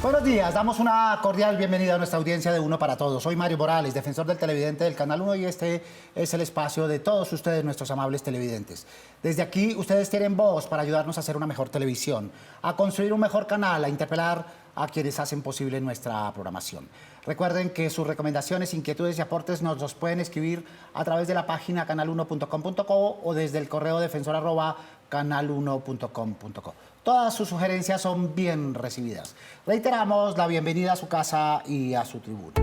Buenos días, damos una cordial bienvenida a nuestra audiencia de Uno para Todos. Soy Mario Morales, defensor del televidente del Canal 1 y este es el espacio de todos ustedes, nuestros amables televidentes. Desde aquí ustedes tienen voz para ayudarnos a hacer una mejor televisión, a construir un mejor canal, a interpelar a quienes hacen posible nuestra programación. Recuerden que sus recomendaciones, inquietudes y aportes nos los pueden escribir a través de la página canal1.com.co o desde el correo defensor@canal1.com.co. Todas sus sugerencias son bien recibidas. Reiteramos la bienvenida a su casa y a su tribuna.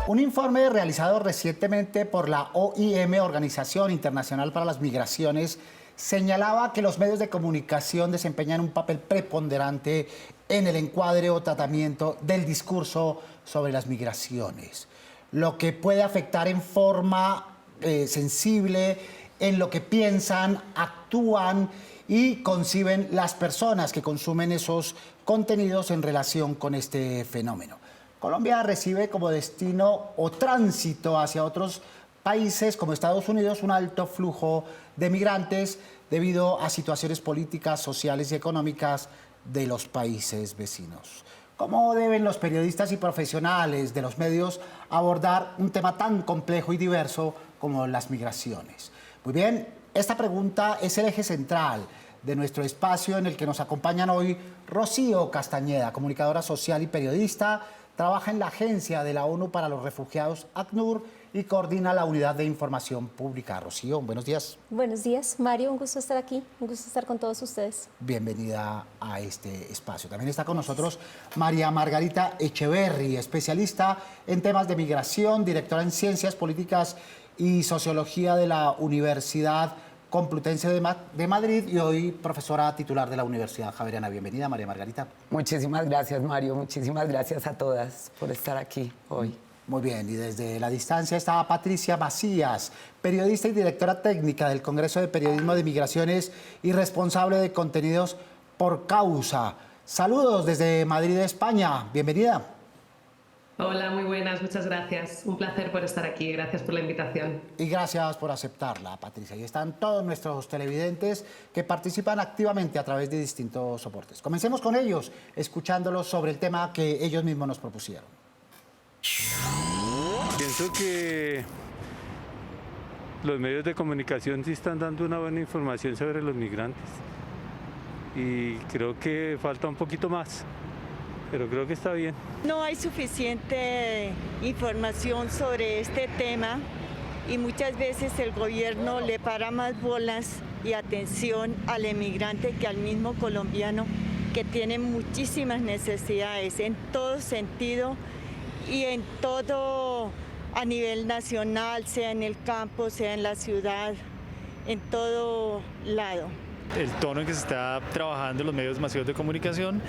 Un informe realizado recientemente por la OIM, Organización Internacional para las Migraciones, señalaba que los medios de comunicación desempeñan un papel preponderante en el encuadre o tratamiento del discurso sobre las migraciones, lo que puede afectar en forma sensible en lo que piensan, actúan y conciben las personas que consumen esos contenidos en relación con este fenómeno. Colombia recibe como destino o tránsito hacia otros países como Estados Unidos un alto flujo de migrantes debido a situaciones políticas, sociales y económicas de los países vecinos. ¿Cómo deben los periodistas y profesionales de los medios abordar un tema tan complejo y diverso como las migraciones? Muy bien, esta pregunta es el eje central de nuestro espacio en el que nos acompañan hoy Rocío Castañeda, comunicadora social y periodista, trabaja en la Agencia de la ONU para los Refugiados, ACNUR, y coordina la Unidad de Información Pública. Rocío, buenos días. Buenos días, Mario, un gusto estar aquí, un gusto estar con todos ustedes. Bienvenida a este espacio. También está con nosotros María Margarita Echeverry, especialista en temas de migración, directora en Ciencias Políticas y Sociología de la Universidad Complutense de Madrid y hoy profesora titular de la Universidad Javeriana. Bienvenida, María Margarita. Muchísimas gracias, Mario. Muchísimas gracias a todas por estar aquí hoy. Muy bien, y desde la distancia está Patricia Macías, periodista y directora técnica del Congreso de Periodismo de Migraciones y responsable de contenidos por Causa. Saludos desde Madrid, España. Bienvenida. Hola, muy buenas, muchas gracias. Un placer por estar aquí, gracias por la invitación. Y gracias por aceptarla, Patricia. Y están todos nuestros televidentes que participan activamente a través de distintos soportes. Comencemos con ellos, escuchándolos sobre el tema que ellos mismos nos propusieron. Pienso que los medios de comunicación sí están dando una buena información sobre los migrantes. Y creo que falta un poquito más. Pero creo que está bien. No hay suficiente información sobre este tema y muchas veces el gobierno le para más bolas y atención al emigrante que al mismo colombiano, que tiene muchísimas necesidades en todo sentido y en todo, a nivel nacional, sea en el campo, sea en la ciudad, en todo lado. El tono en que se está trabajando en los medios masivos de comunicación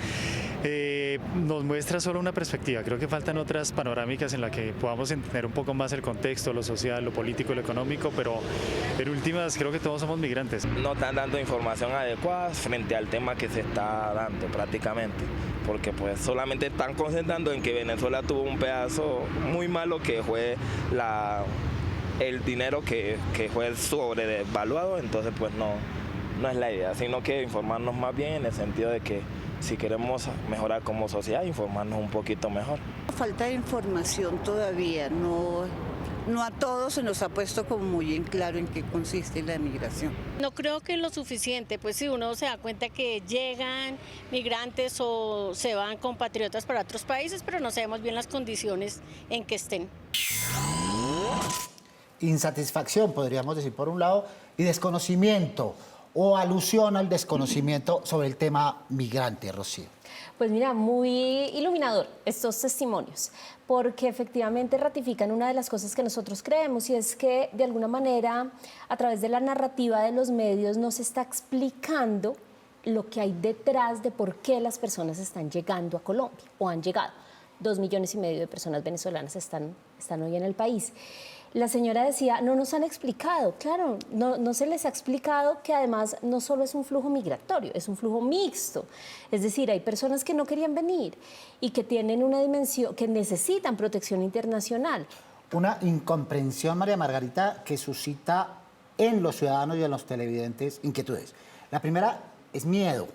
nos muestra solo una perspectiva. Creo que faltan otras panorámicas en las que podamos entender un poco más el contexto, lo social, lo político, lo económico, pero en últimas creo que todos somos migrantes. No están dando información adecuada frente al tema que se está dando prácticamente, porque pues solamente están concentrando en que Venezuela tuvo un pedazo muy malo que fue el dinero que fue sobrevaluado, entonces pues no es la idea, sino que informarnos más bien en el sentido de que si queremos mejorar como sociedad, informarnos un poquito mejor. Falta de información todavía, no a todos se nos ha puesto como muy en claro en qué consiste la migración. No creo que es lo suficiente, pues si uno se da cuenta que llegan migrantes o se van compatriotas para otros países, pero no sabemos bien las condiciones en que estén. Insatisfacción, podríamos decir, por un lado, y desconocimiento o alusión al desconocimiento sobre el tema migrante, Rocío. Pues mira, muy iluminador estos testimonios, porque efectivamente ratifican una de las cosas que nosotros creemos, y es que de alguna manera, a través de la narrativa de los medios, nos está explicando lo que hay detrás de por qué las personas están llegando a Colombia o han llegado. 2,5 millones de personas venezolanas están hoy en el país. La señora decía, no nos han explicado, claro, no se les ha explicado que además no solo es un flujo migratorio, es un flujo mixto. Es decir, hay personas que no querían venir y que tienen una dimensión, que necesitan protección internacional. Una incomprensión, María Margarita, que suscita en los ciudadanos y en los televidentes inquietudes. La primera es miedo.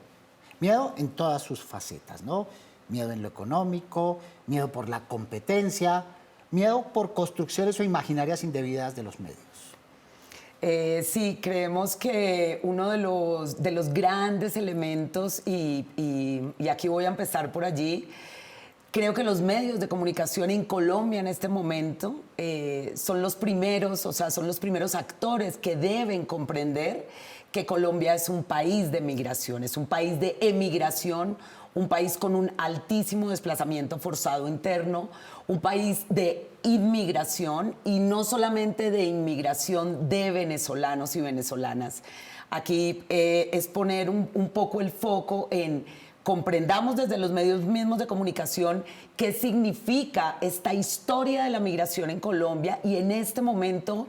Miedo en todas sus facetas, ¿no? miedo en lo económico, miedo por la competencia, miedo por construcciones o imaginarias indebidas de los medios. Sí, creemos que uno de los grandes elementos, y aquí voy a empezar por allí, creo que los medios de comunicación en Colombia en este momento son los primeros, o sea, son los primeros actores que deben comprender que Colombia es un país de migración, es un país de emigración, un país con un altísimo desplazamiento forzado interno, un país de inmigración y no solamente de inmigración de venezolanos y venezolanas. Aquí es poner un poco el foco en comprendamos desde los medios mismos de comunicación qué significa esta historia de la migración en Colombia y en este momento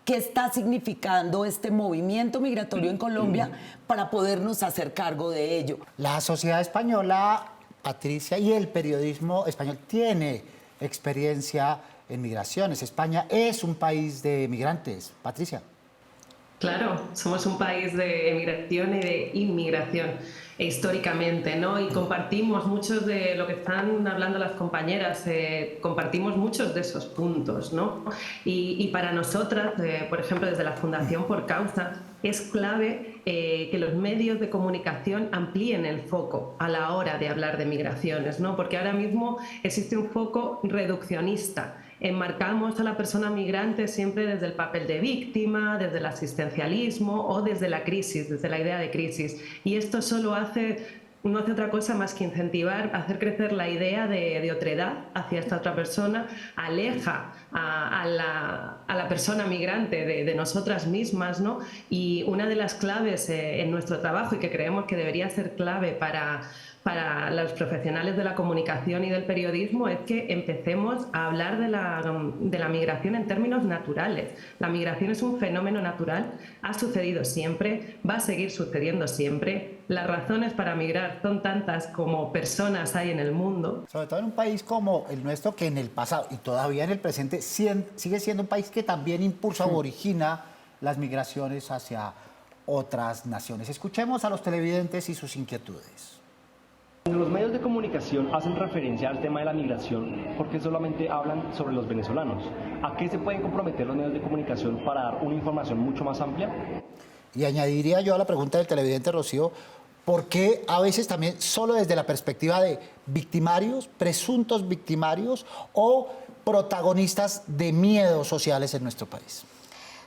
qué está significando este movimiento migratorio en Colombia para podernos hacer cargo de ello. La sociedad española, Patricia, y el periodismo español tiene experiencia en migraciones. España es un país de migrantes. Patricia. Claro, somos un país de emigración y de inmigración históricamente, ¿no? Y compartimos muchos de lo que están hablando las compañeras, compartimos muchos de esos puntos, ¿no? Y para nosotras, por ejemplo, desde la Fundación Por Causa, es clave que los medios de comunicación amplíen el foco a la hora de hablar de migraciones, ¿no? Porque ahora mismo existe un foco reduccionista. Enmarcamos a la persona migrante siempre desde el papel de víctima, desde el asistencialismo o desde la crisis, desde la idea de crisis. Y esto solo no hace otra cosa más que incentivar, hacer crecer la idea de otredad hacia esta otra persona, aleja a la persona migrante de nosotras mismas, ¿no? Y una de las claves en nuestro trabajo y que creemos que debería ser clave para los profesionales de la comunicación y del periodismo es que empecemos a hablar de la migración en términos naturales. La migración es un fenómeno natural, ha sucedido siempre, va a seguir sucediendo siempre. Las razones para migrar son tantas como personas hay en el mundo. Sobre todo en un país como el nuestro, que en el pasado y todavía en el presente sigue siendo un país que también impulsa o origina las migraciones hacia otras naciones. Escuchemos a los televidentes y sus inquietudes. Los medios de comunicación hacen referencia al tema de la migración porque solamente hablan sobre los venezolanos. ¿A qué se pueden comprometer los medios de comunicación para dar una información mucho más amplia? Y añadiría yo a la pregunta del televidente Rocío, ¿por qué a veces también solo desde la perspectiva de victimarios, presuntos victimarios o protagonistas de miedos sociales en nuestro país?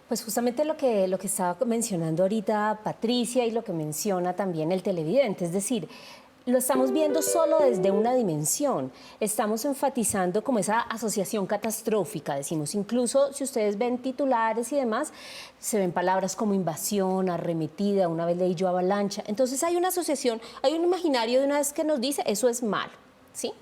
Pues justamente lo que estaba mencionando ahorita Patricia y lo que menciona también el televidente, es decir, lo estamos viendo solo desde una dimensión. Estamos enfatizando como esa asociación catastrófica, decimos. Incluso si ustedes ven titulares y demás, se ven palabras como invasión, arremetida, una vez leí yo avalancha. Entonces hay una asociación, hay un imaginario de una vez que nos dice eso es malo, ¿sí?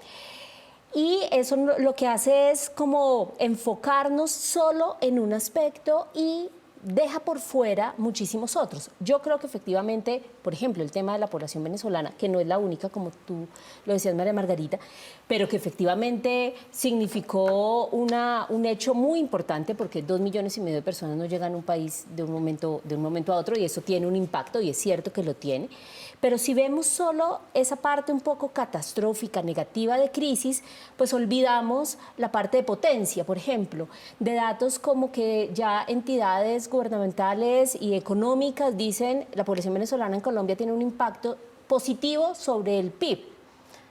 Y eso lo que hace es como enfocarnos solo en un aspecto y deja por fuera muchísimos otros. Yo creo que efectivamente, por ejemplo, el tema de la población venezolana, que no es la única, como tú lo decías, María Margarita, pero que efectivamente significó un hecho muy importante porque 2,5 millones de personas no llegan a un país de un momento a otro y eso tiene un impacto y es cierto que lo tiene. Pero si vemos solo esa parte un poco catastrófica, negativa de crisis, pues olvidamos la parte de potencia, por ejemplo, de datos como que ya entidades gubernamentales y económicas dicen la población venezolana en Colombia tiene un impacto positivo sobre el PIB.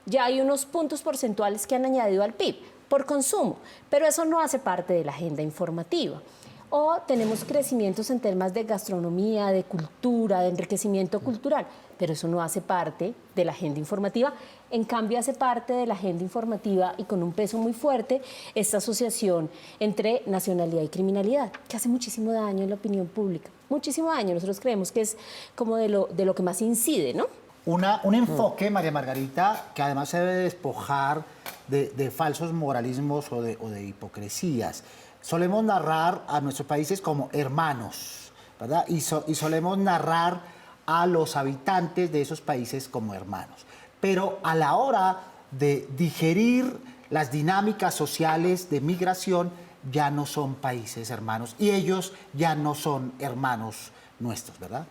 Ya hay unos puntos porcentuales que han añadido al PIB por consumo, pero eso no hace parte de la agenda informativa. O tenemos crecimientos en temas de gastronomía, de cultura, de enriquecimiento cultural, pero eso no hace parte de la agenda informativa. En cambio, hace parte de la agenda informativa y con un peso muy fuerte esta asociación entre nacionalidad y criminalidad, que hace muchísimo daño en la opinión pública. Muchísimo daño. Nosotros creemos que es como de lo que más incide, ¿no? Un enfoque, María Margarita, que además se debe despojar de falsos moralismos o de hipocresías. Solemos narrar a nuestros países como hermanos, ¿verdad? Y solemos narrar a los habitantes de esos países como hermanos. Pero a la hora de digerir las dinámicas sociales de migración, ya no son países hermanos y ellos ya no son hermanos nuestros, ¿verdad?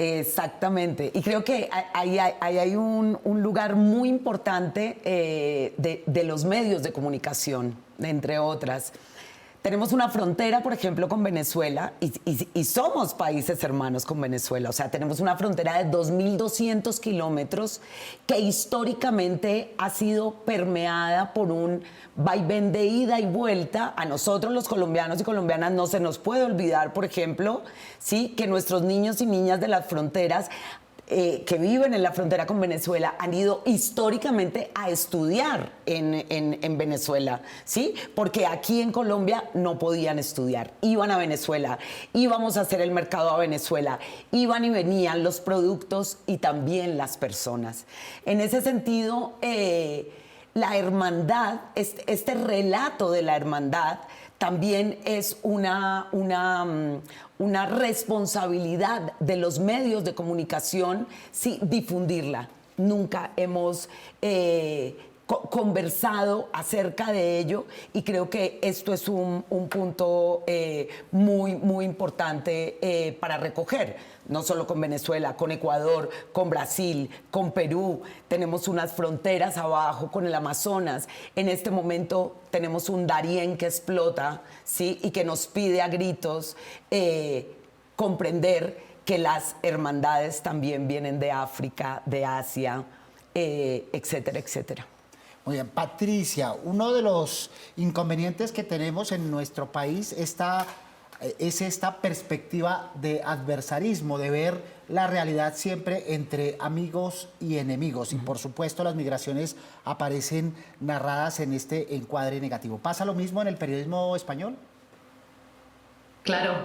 Exactamente. Y creo que ahí hay un lugar muy importante de los medios de comunicación, entre otras. Tenemos una frontera, por ejemplo, con Venezuela y somos países hermanos con Venezuela. O sea, tenemos una frontera de 2.200 kilómetros que históricamente ha sido permeada por un vaivén de ida y vuelta. A nosotros, los colombianos y colombianas, no se nos puede olvidar, por ejemplo, ¿sí?, que nuestros niños y niñas de las fronteras que viven en la frontera con Venezuela han ido históricamente a estudiar en Venezuela, ¿sí? Porque aquí en Colombia no podían estudiar, iban a Venezuela, íbamos a hacer el mercado a Venezuela, iban y venían los productos y también las personas. En ese sentido, la hermandad, este relato de la hermandad, también es una responsabilidad de los medios de comunicación, sí, difundirla. Nunca hemos conversado acerca de ello y creo que esto es un punto muy importante para recoger. No solo con Venezuela, con Ecuador, con Brasil, con Perú. Tenemos unas fronteras abajo con el Amazonas. En este momento tenemos un Darién que explota, ¿sí?, y que nos pide a gritos comprender que las hermandades también vienen de África, de Asia, etcétera, etcétera. Muy bien, Patricia, uno de los inconvenientes que tenemos en nuestro país es esta perspectiva de adversarismo, de ver la realidad siempre entre amigos y enemigos. Y por supuesto las migraciones aparecen narradas en este encuadre negativo. ¿Pasa lo mismo en el periodismo español? Claro,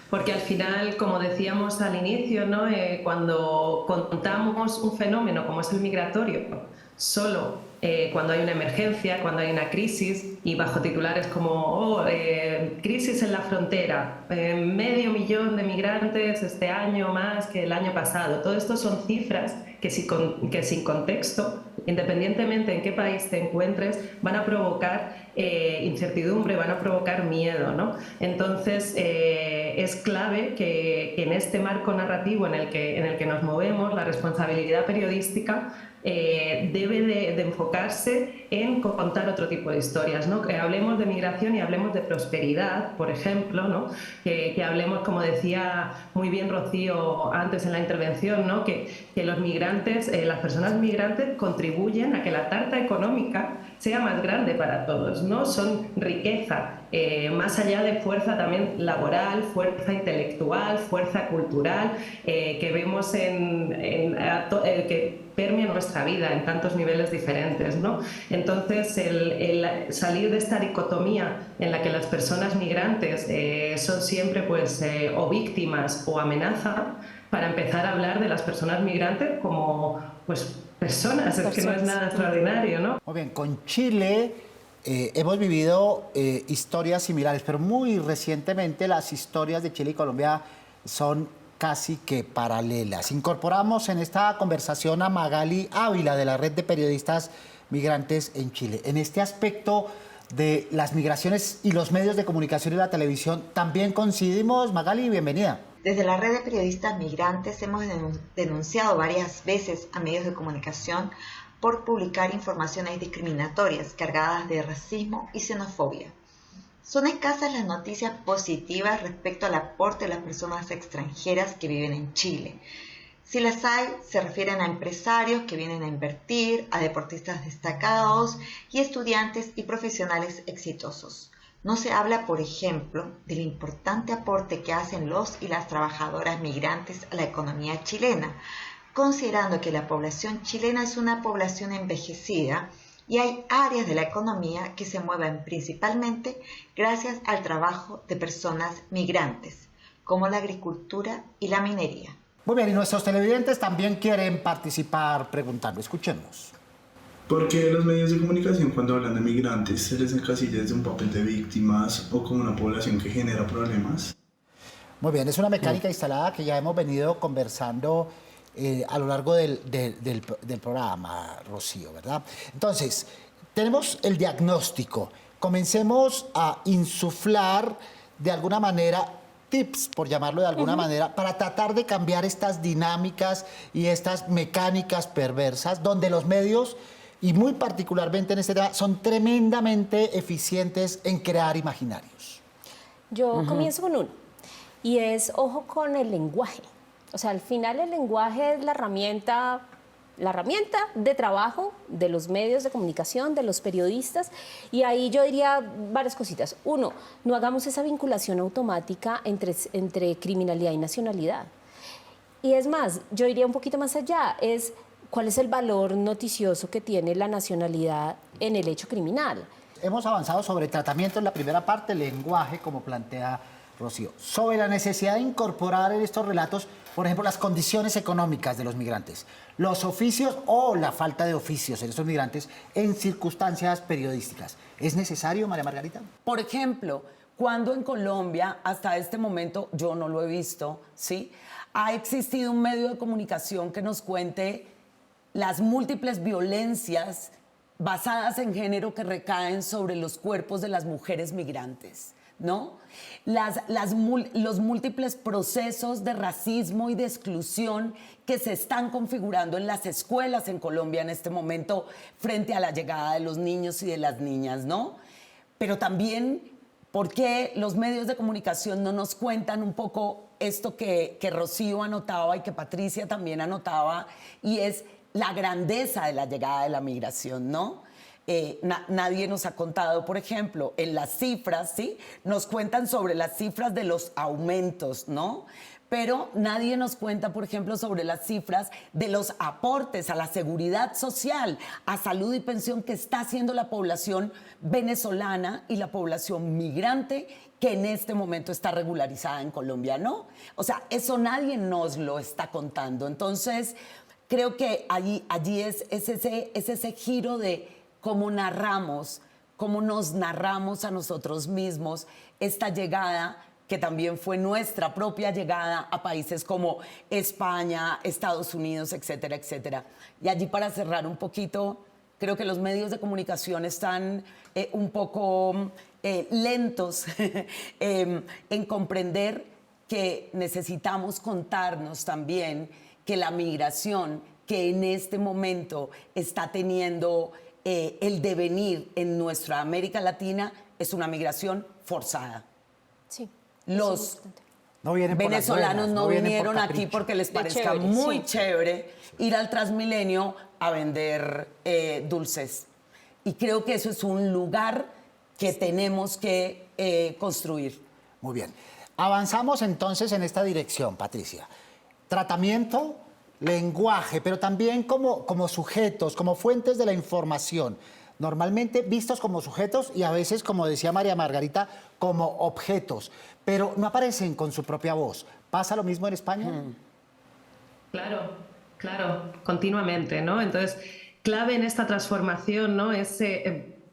porque al final, como decíamos al inicio, ¿no?, cuando contamos un fenómeno como es el migratorio, solo cuando hay una emergencia, cuando hay una crisis, y bajo titulares como crisis en la frontera, 500.000 de migrantes este año más que el año pasado. Todo esto son cifras que sin contexto, independientemente en qué país te encuentres, van a provocar incertidumbre, van a provocar miedo, ¿no? Entonces es clave que en este marco narrativo en el que nos movemos, la responsabilidad periodística debe de enfocarse en contar otro tipo de historias, ¿no? Que hablemos de migración y hablemos de prosperidad, por ejemplo, ¿no? Que hablemos, como decía muy bien Rocío antes en la intervención, ¿no?, que los migrantes, las personas migrantes contribuyen a que la tarta económica sea más grande para todos, ¿no? Son riqueza, más allá de fuerza también laboral, fuerza intelectual, fuerza cultural, que vemos que permea nuestra vida en tantos niveles diferentes, ¿no? Entonces, el salir de esta dicotomía en la que las personas migrantes son siempre pues o víctimas o amenaza, para empezar a hablar de las personas migrantes como pues personas, es que no es nada extraordinario, ¿no? Muy bien, con Chile hemos vivido historias similares, pero muy recientemente las historias de Chile y Colombia son casi que paralelas. Incorporamos en esta conversación a Magali Ávila, de la Red de Periodistas Migrantes en Chile. En este aspecto de las migraciones y los medios de comunicación y la televisión, ¿también coincidimos? Magali, bienvenida. Desde la Red de Periodistas Migrantes hemos denunciado varias veces a medios de comunicación por publicar informaciones discriminatorias cargadas de racismo y xenofobia. Son escasas las noticias positivas respecto al aporte de las personas extranjeras que viven en Chile. Si las hay, se refieren a empresarios que vienen a invertir, a deportistas destacados y estudiantes y profesionales exitosos. No se habla, por ejemplo, del importante aporte que hacen los y las trabajadoras migrantes a la economía chilena, considerando que la población chilena es una población envejecida y hay áreas de la economía que se mueven principalmente gracias al trabajo de personas migrantes, como la agricultura y la minería. Muy bien, y nuestros televidentes también quieren participar preguntando. Escuchemos. ¿Por qué los medios de comunicación, cuando hablan de migrantes, se les encasilla desde un papel de víctimas o como una población que genera problemas? Muy bien, es una mecánica instalada que ya hemos venido conversando a lo largo del programa, Rocío, ¿verdad? Entonces, tenemos el diagnóstico. Comencemos a insuflar de alguna manera tips, por llamarlo de alguna manera, para tratar de cambiar estas dinámicas y estas mecánicas perversas, donde los medios, y muy particularmente en este tema, son tremendamente eficientes en crear imaginarios? Yo comienzo con uno, y es ojo con el lenguaje. O sea, al final el lenguaje es la herramienta de trabajo de los medios de comunicación, de los periodistas, y ahí yo diría varias cositas. Uno, no hagamos esa vinculación automática entre criminalidad y nacionalidad. Y es más, yo iría un poquito más allá, es cuál es el valor noticioso que tiene la nacionalidad en el hecho criminal. Hemos avanzado sobre tratamiento en la primera parte, lenguaje, como plantea Rocío. Sobre la necesidad de incorporar en estos relatos, por ejemplo, las condiciones económicas de los migrantes, los oficios o la falta de oficios en estos migrantes en circunstancias periodísticas. ¿Es necesario, María Margarita? Por ejemplo, cuando en Colombia, hasta este momento, yo no lo he visto, ¿sí?, ha existido un medio de comunicación que nos cuente las múltiples violencias basadas en género que recaen sobre los cuerpos de las mujeres migrantes, ¿no? Los múltiples procesos de racismo y de exclusión que se están configurando en las escuelas en Colombia en este momento frente a la llegada de los niños y de las niñas, ¿no? Pero también, ¿por qué los medios de comunicación no nos cuentan un poco esto que Rocío anotaba y que Patricia también anotaba, y es la grandeza de la llegada de la migración, ¿no? Nadie nos ha contado, por ejemplo, en las cifras, ¿sí? Nos cuentan sobre las cifras de los aumentos, ¿no? Pero nadie nos cuenta, por ejemplo, sobre las cifras de los aportes a la seguridad social, a salud y pensión que está haciendo la población venezolana y la población migrante que en este momento está regularizada en Colombia, ¿no? O sea, eso nadie nos lo está contando. Entonces, creo que allí es ese giro de cómo narramos, cómo nos narramos a nosotros mismos esta llegada, que también fue nuestra propia llegada a países como España, Estados Unidos, etcétera, etcétera. Y allí, para cerrar un poquito, creo que los medios de comunicación están un poco lentos en comprender que necesitamos contarnos también que la migración que en este momento está teniendo el devenir en nuestra América Latina es una migración forzada. Sí. Los venezolanos no vinieron aquí porque les parezca muy chévere ir al Transmilenio a vender dulces. Y creo que eso es un lugar que tenemos que construir. Muy bien. Avanzamos entonces en esta dirección, Patricia. Tratamiento, lenguaje, pero también como sujetos, como fuentes de la información. Normalmente vistos como sujetos y a veces, como decía María Margarita, como objetos, pero no aparecen con su propia voz. ¿Pasa lo mismo en España? Claro, continuamente, ¿no? Entonces, clave en esta transformación, ¿no?, es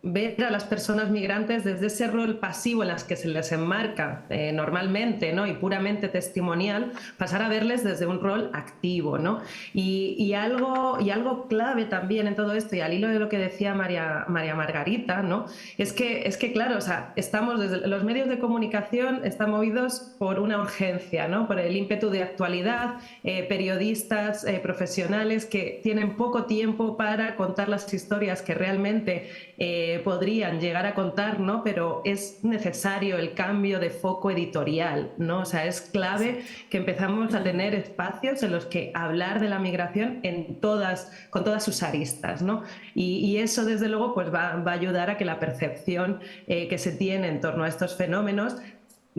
ver a las personas migrantes desde ese rol pasivo en las que se les enmarca normalmente, ¿no?, y puramente testimonial, pasar a verles desde un rol activo, ¿no? Y algo clave también en todo esto, y al hilo de lo que decía María Margarita, ¿no?, es que claro, o sea, estamos desde los medios de comunicación están movidos por una urgencia, ¿no?, por el ímpetu de actualidad, periodistas profesionales que tienen poco tiempo para contar las historias que realmente podrían llegar a contar, ¿no?, pero es necesario el cambio de foco editorial, ¿no? O sea, es clave que empezamos a tener espacios en los que hablar de la migración con todas sus aristas, ¿no? Y eso, desde luego, pues va a ayudar a que la percepción que se tiene en torno a estos fenómenos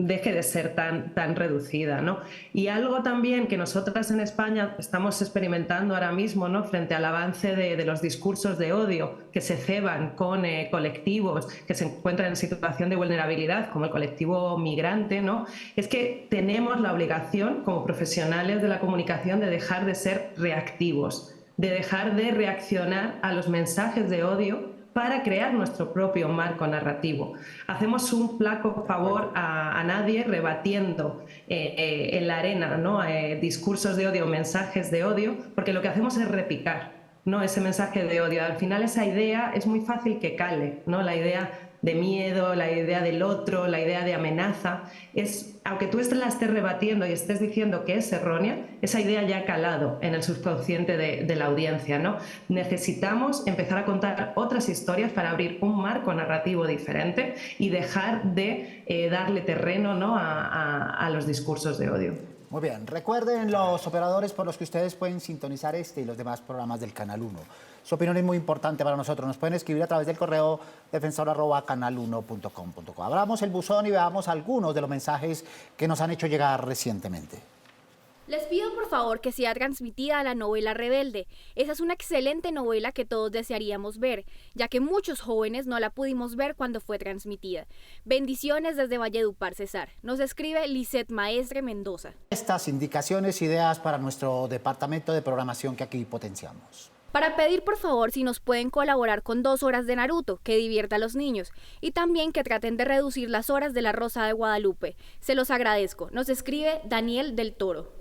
deje de ser tan reducida, ¿no? Y algo también que nosotras en España estamos experimentando ahora mismo, ¿no?, frente al avance de los discursos de odio que se ceban con colectivos que se encuentran en situación de vulnerabilidad, como el colectivo migrante, ¿no?, es que tenemos la obligación, como profesionales de la comunicación, de dejar de ser reactivos, de dejar de reaccionar a los mensajes de odio para crear nuestro propio marco narrativo. Hacemos un flaco favor a nadie rebatiendo en la arena, ¿no?, discursos de odio, mensajes de odio, porque lo que hacemos es repicar, ¿no?, ese mensaje de odio. Al final esa idea es muy fácil que cale, ¿no?, la idea de miedo, la idea del otro, la idea de amenaza, aunque tú la estés rebatiendo y estés diciendo que es errónea, esa idea ya ha calado en el subconsciente de la audiencia, ¿no? Necesitamos empezar a contar otras historias para abrir un marco narrativo diferente y dejar de darle terreno, ¿no?, a los discursos de odio. Muy bien, recuerden los operadores por los que ustedes pueden sintonizar este y los demás programas del Canal 1. Su opinión es muy importante para nosotros. Nos pueden escribir a través del correo defensor@canal1.com.co. Abramos el buzón y veamos algunos de los mensajes que nos han hecho llegar recientemente. Les pido por favor que sea transmitida la novela Rebelde. Esa es una excelente novela que todos desearíamos ver, ya que muchos jóvenes no la pudimos ver cuando fue transmitida. Bendiciones desde Valledupar, Cesar. Nos escribe Lisette Maestre Mendoza. Estas indicaciones, ideas para nuestro departamento de programación que aquí potenciamos. Para pedir por favor si nos pueden colaborar con 2 horas de Naruto, que divierta a los niños, y también que traten de reducir las horas de La Rosa de Guadalupe. Se los agradezco. Nos escribe Daniel del Toro.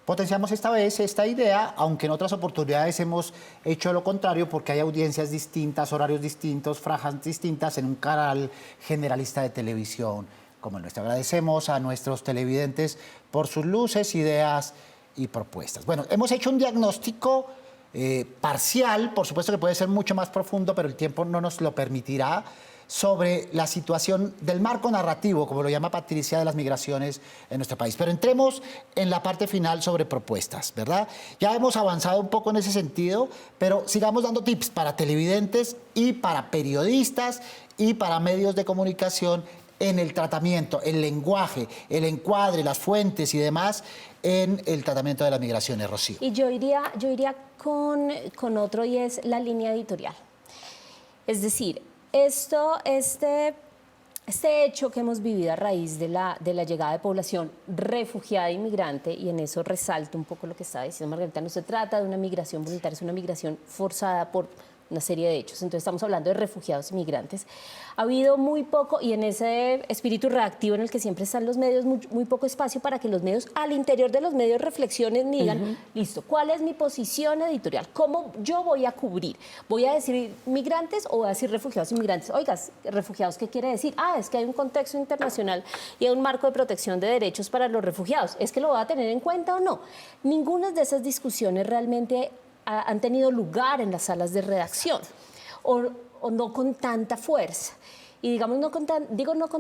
Potenciamos esta vez esta idea, aunque en otras oportunidades hemos hecho lo contrario porque hay audiencias distintas, horarios distintos, franjas distintas en un canal generalista de televisión como el nuestro. Agradecemos a nuestros televidentes por sus luces, ideas y propuestas. Bueno, hemos hecho un diagnóstico parcial, por supuesto que puede ser mucho más profundo, pero el tiempo no nos lo permitirá, sobre la situación del marco narrativo, como lo llama Patricia, de las migraciones en nuestro país. Pero entremos en la parte final sobre propuestas, ¿verdad? Ya hemos avanzado un poco en ese sentido, pero sigamos dando tips para televidentes y para periodistas y para medios de comunicación en el tratamiento, el lenguaje, el encuadre, las fuentes y demás en el tratamiento de las migraciones, Rocío. Y yo iría con otro, y es la línea editorial. Es decir, este hecho que hemos vivido a raíz de la llegada de población refugiada e inmigrante, y en eso resalto un poco lo que estaba diciendo Margarita, no se trata de una migración voluntaria, es una migración forzada por una serie de hechos. Entonces estamos hablando de refugiados y migrantes. Ha habido muy poco, y en ese espíritu reactivo en el que siempre están los medios, muy poco espacio para que los medios, al interior de los medios, reflexionen y digan, listo, ¿cuál es mi posición editorial? ¿Cómo yo voy a cubrir? ¿Voy a decir migrantes o voy a decir refugiados y migrantes? Oiga, ¿refugiados qué quiere decir? Es que hay un contexto internacional y hay un marco de protección de derechos para los refugiados. ¿Es que lo va a tener en cuenta o no? Ninguna de esas discusiones realmente han tenido lugar en las salas de redacción, o no con tanta fuerza. Y digamos, no con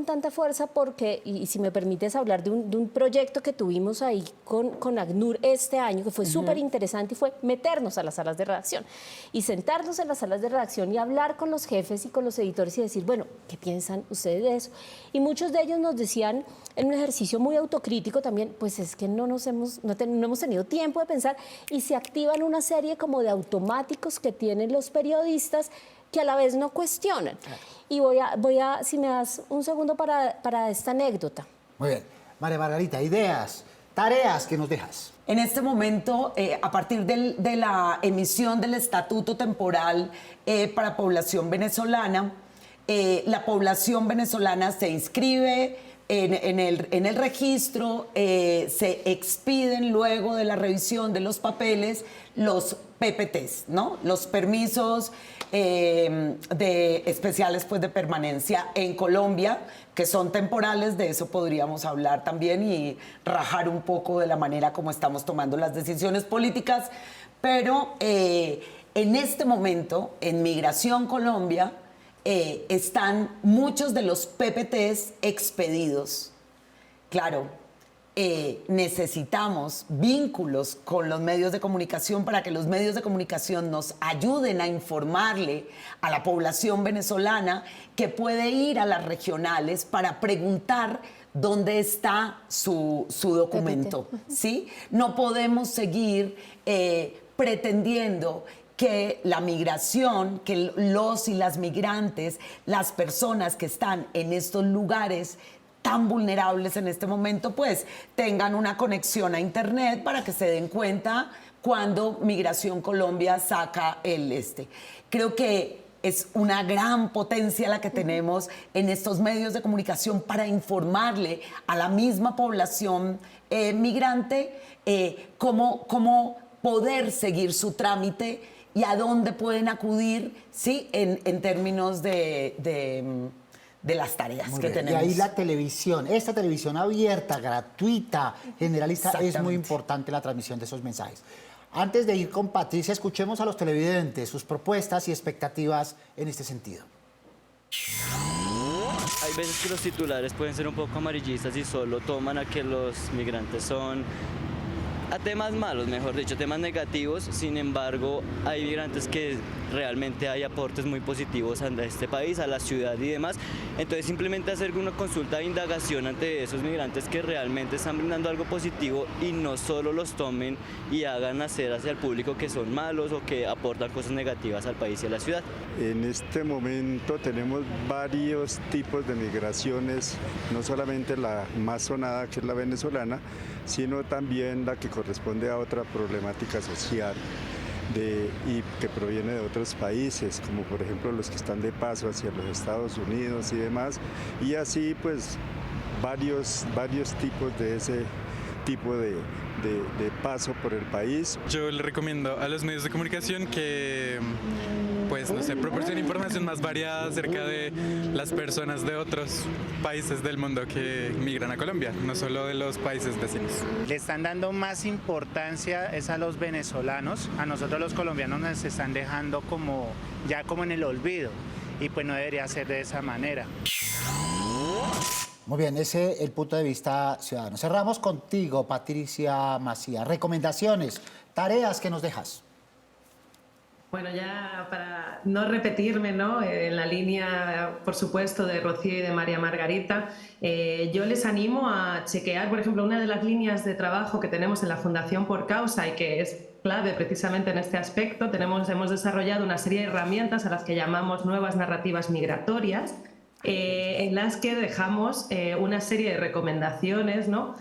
tanta fuerza porque, y si me permites hablar de un proyecto que tuvimos ahí con ACNUR este año, que fue súper interesante, y fue meternos a las salas de redacción y sentarnos en las salas de redacción y hablar con los jefes y con los editores y decir, bueno, ¿qué piensan ustedes de eso? Y muchos de ellos nos decían, en un ejercicio muy autocrítico también, pues es que no hemos tenido tiempo de pensar, y se activan una serie como de automáticos que tienen los periodistas que a la vez no cuestionan. Claro. Y voy a, si me das un segundo para esta anécdota. Muy bien. María Margarita, ideas, tareas que nos dejas. En este momento, a partir de la emisión del Estatuto Temporal para Población Venezolana, la población venezolana se inscribe en el registro, se expiden luego de la revisión de los papeles los PPTs, ¿no? Los permisos de especiales, pues, de permanencia en Colombia, que son temporales. De eso podríamos hablar también y rajar un poco de la manera como estamos tomando las decisiones políticas. Pero en este momento, en Migración Colombia, están muchos de los PPTs expedidos. Claro, necesitamos vínculos con los medios de comunicación para que los medios de comunicación nos ayuden a informarle a la población venezolana que puede ir a las regionales para preguntar dónde está su documento, ¿sí? No podemos seguir pretendiendo que la migración, que los y las migrantes, las personas que están en estos lugares tan vulnerables en este momento, pues tengan una conexión a internet para que se den cuenta cuando Migración Colombia saca Creo que es una gran potencia la que tenemos en estos medios de comunicación para informarle a la misma población migrante cómo poder seguir su trámite y a dónde pueden acudir, ¿sí? En términos de de las tareas Muy que bien. tenemos. Y ahí la televisión, esta televisión abierta, gratuita, generalista, es muy Exactamente. importante la transmisión de esos mensajes. Antes de ir con Patricia, escuchemos a los televidentes, sus propuestas y expectativas en este sentido. Hay veces que los titulares pueden ser un poco amarillistas y solo toman a que los migrantes son a temas malos, mejor dicho, temas negativos. Sin embargo, hay migrantes que realmente hay aportes muy positivos a este país, a la ciudad y demás. Entonces, simplemente hacer una consulta de indagación ante esos migrantes que realmente están brindando algo positivo y no solo los tomen y hagan hacer hacia el público que son malos o que aportan cosas negativas al país y a la ciudad. En este momento tenemos varios tipos de migraciones, no solamente la más sonada, que es la venezolana, sino también la que corresponde a otra problemática social y que proviene de otros países, como por ejemplo los que están de paso hacia los Estados Unidos y demás, y así pues varios tipos de ese tipo de paso por el país. Yo le recomiendo a los medios de comunicación que, pues, no sé, proporcionen información más variada acerca de las personas de otros países del mundo que migran a Colombia, no solo de los países vecinos. Le están dando más importancia es a los venezolanos, a nosotros los colombianos nos están dejando como en el olvido y pues no debería ser de esa manera. Muy bien, ese es el punto de vista ciudadano. Cerramos contigo, Patricia Macías. Recomendaciones, tareas que nos dejas. Bueno, ya para no repetirme, ¿no? En la línea, por supuesto, de Rocío y de María Margarita, yo les animo a chequear, por ejemplo, una de las líneas de trabajo que tenemos en la Fundación Por Causa y que es clave precisamente en este aspecto. Hemos desarrollado una serie de herramientas a las que llamamos nuevas narrativas migratorias, en las que dejamos una serie de recomendaciones, ¿no?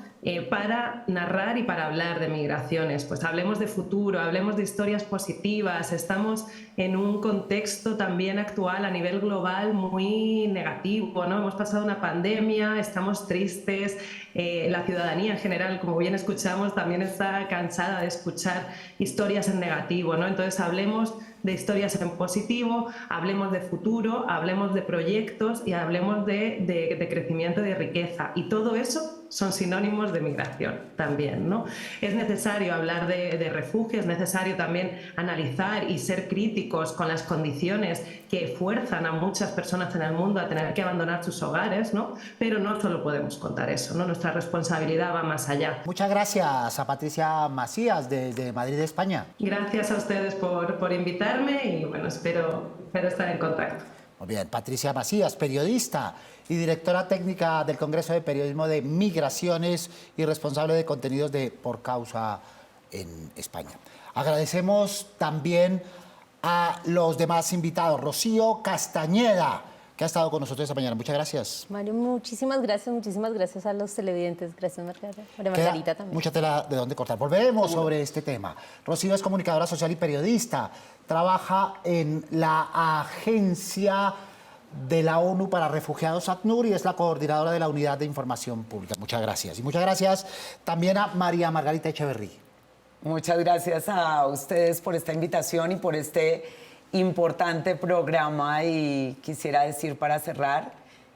Para narrar y para hablar de migraciones. Pues hablemos de futuro, hablemos de historias positivas. Estamos en un contexto también actual a nivel global muy negativo, ¿no? Hemos pasado una pandemia, estamos tristes, la ciudadanía en general, como bien escuchamos, también está cansada de escuchar historias en negativo, ¿no? Entonces hablemos de historias en positivo, hablemos de futuro, hablemos de proyectos y hablemos de crecimiento y de riqueza. Y todo eso son sinónimos de migración también, ¿no? Es necesario hablar de refugio, es necesario también analizar y ser críticos con las condiciones que fuerzan a muchas personas en el mundo a tener que abandonar sus hogares, ¿no? Pero no solo podemos contar eso, ¿no? Nuestra responsabilidad va más allá. Muchas gracias a Patricia Macías desde Madrid, España. Gracias a ustedes por invitarme y bueno, espero estar en contacto. Muy bien, Patricia Macías, periodista y directora técnica del Congreso de Periodismo de Migraciones y responsable de contenidos de Por Causa en España. Agradecemos también a los demás invitados. Rocío Castañeda, que ha estado con nosotros esta mañana. Muchas gracias. Mario, muchísimas gracias a los televidentes. Gracias, Margarita también. Mucha tela de dónde cortar. Volveremos sobre este tema. Rocío es comunicadora social y periodista. Trabaja en la Agencia de la ONU para Refugiados, ACNUR, y es la coordinadora de la Unidad de Información Pública. Muchas gracias. Y muchas gracias también a María Margarita Echeverry. Muchas gracias a ustedes por esta invitación y por este importante programa. Y quisiera decir para cerrar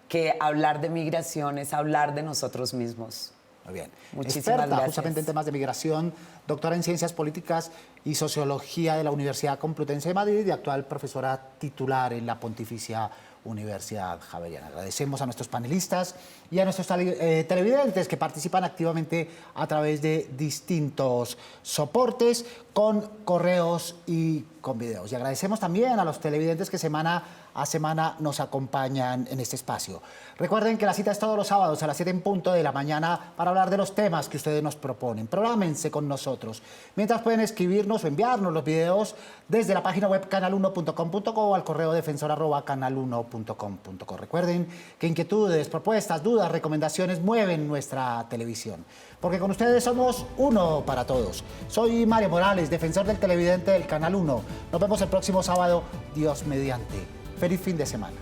que hablar de migración es hablar de nosotros mismos. Muy bien. Muchísimas Experta gracias. justamente en temas de migración, doctora en Ciencias Políticas y Sociología de la Universidad Complutense de Madrid y actual profesora titular en la Pontificia Universidad Javeriana. Agradecemos a nuestros panelistas y a nuestros televidentes que participan activamente a través de distintos soportes, con correos y con videos. Y agradecemos también a los televidentes que semana a semana nos acompañan en este espacio. Recuerden que la cita es todos los sábados a las 7 en punto de la mañana para hablar de los temas que ustedes nos proponen. Prográmense con nosotros. Mientras pueden escribirnos o enviarnos los videos desde la página web canal1.com.co o al correo defensor@canal1.com.co. Recuerden que inquietudes, propuestas, dudas, recomendaciones mueven nuestra televisión. Porque con ustedes somos uno para todos. Soy Mario Morales, defensor del televidente del Canal 1. Nos vemos el próximo sábado, Dios mediante. Feliz fin de semana.